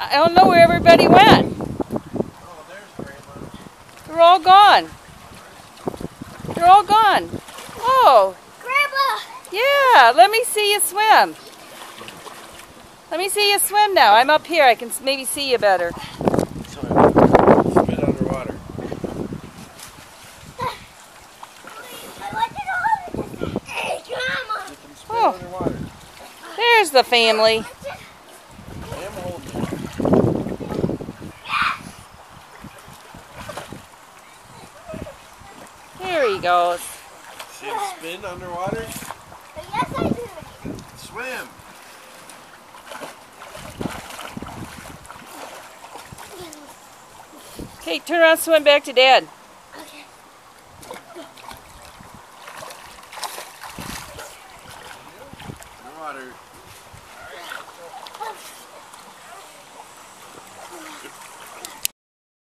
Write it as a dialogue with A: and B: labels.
A: I don't know where everybody went.
B: Oh, there's Grandma.
A: They're all gone. They're all gone. Oh.
C: Grandma!
A: Yeah, let me see you swim. Let me see you swim now. I'm up here. I can maybe see you better.
B: Spin underwater.
C: Hey, Grandma!
B: You can spin
A: Oh.
B: underwater.
A: There's the family.
B: I am holding it.
A: Here he goes.
B: See him spin underwater?
C: Yes, I do.
B: Swim.
A: Okay, turn around, swim back to Dad.
C: Okay.
B: Underwater.